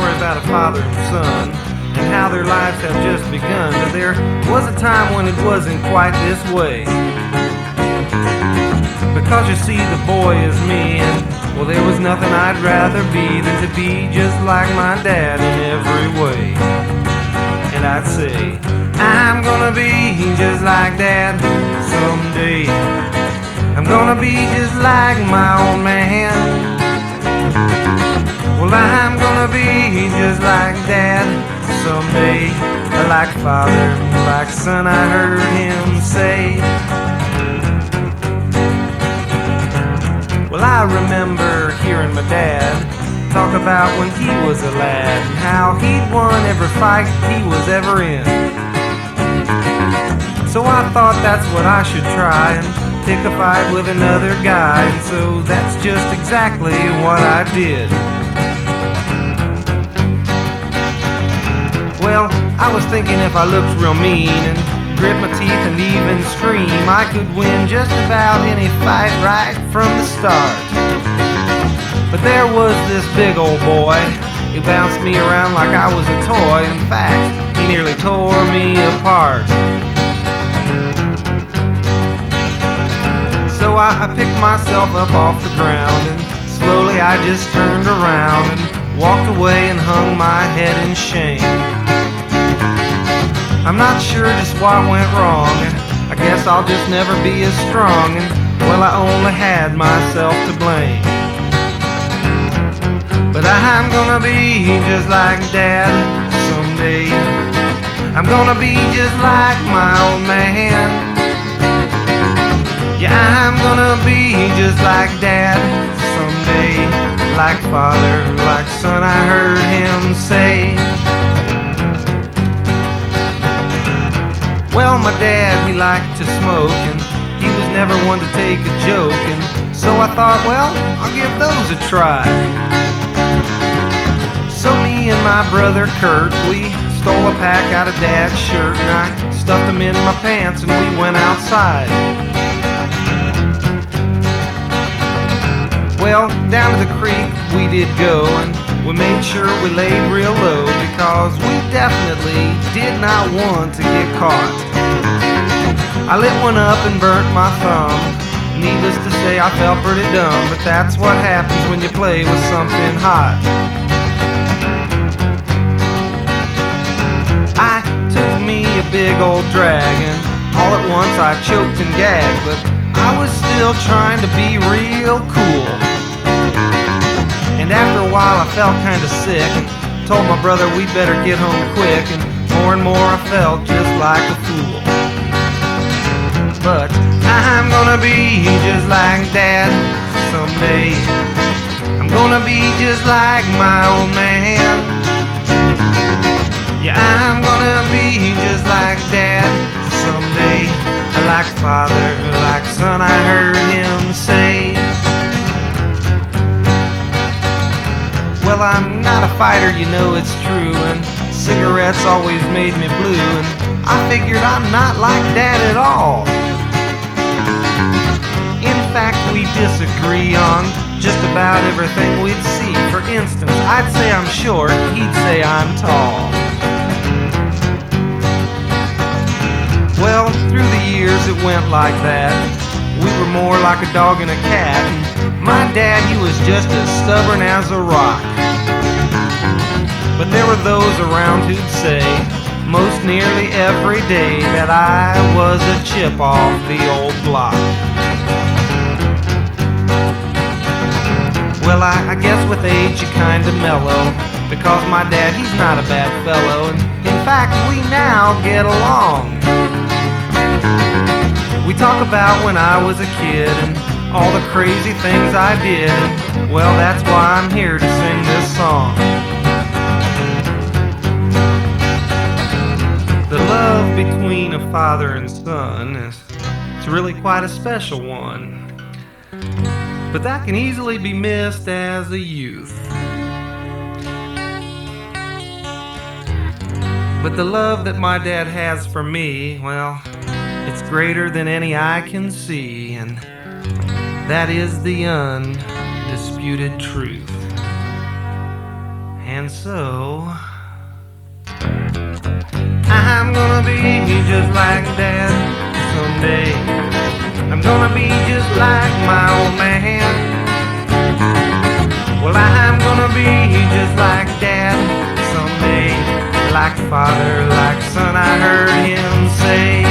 story about a father and son and how their lives have just begun. But there was a time when it wasn't quite this way. Because you see, the boy is me, and well, there was nothing I'd rather be than to be just like my dad in every way. And I'd say, I'm gonna be just like Dad someday. I'm gonna be just like my old man. Well, I'm gonna be just like Dad someday. Like father, like son, I heard him say. Well, I remember hearing my dad talk about when he was a lad and how he'd won every fight he was ever in. So I thought that's what I should try and pick a fight with another guy. And so that's just exactly what I did. Well, I was thinking if I looked real mean and grit my teeth and even scream, I could win just about any fight right from the start. But there was this big old boy who bounced me around like I was a toy. In fact, he nearly tore me apart. So I picked myself up off the ground, and slowly I just turned around and walked away and hung my head in shame. I'm not sure just what went wrong, and I guess I'll just never be as strong, and well, I only had myself to blame. But I'm gonna be just like Dad someday. I'm gonna be just like my old man. Yeah, I'm gonna be just like Dad someday. Like father, like son, I heard him say. Well, my dad, he liked to smoke, and he was never one to take a joke. And so I thought, well, I'll give those a try. So me and my brother Kurt, we stole a pack out of Dad's shirt, and I stuffed them in my pants, and we went outside. Well, down to the creek we did go, and we made sure we laid real low, because we definitely did not want to get caught. I lit one up and burnt my thumb. Needless to say, I felt pretty dumb, but that's what happens when you play with something hot. I took me a big old drag, and all at once I choked and gagged, but I was still trying to be real cool. And after a while I felt kinda sick and told my brother we'd better get home quick, and more I felt just like a fool. But I'm gonna be just like Dad someday. I'm gonna be just like my old man. Yeah, I'm gonna be just like Dad someday. Like father, like son, I heard him say. Well, I'm not a fighter, you know it's true, and cigarettes always made me blue, and I figured I'm not like Dad at all. In fact, we disagree on just about everything we'd see. For instance, I'd say I'm short, he'd say I'm tall. Well, through the years it went like that. We were more like a dog and a cat, and my dad, he was just as stubborn as a rock. But there were those around who'd say, most nearly every day, that I was a chip off the old block. Well, I guess with age you kinda mellow, because my dad, he's not a bad fellow, and in fact we now get along. We talk about when I was a kid and all the crazy things I did, and well, that's why I'm here to sing this song. The love between a father and son it's really quite a special one. But that can easily be missed as a youth. But the love that my dad has for me, well, it's greater than any eye can see, and that is the undisputed truth. And so I'm gonna be just like Dad someday. I'm gonna be just like my old man. Well, I'm gonna be just like Dad someday. Like father, like son, I heard him say.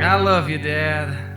I love you, Dad.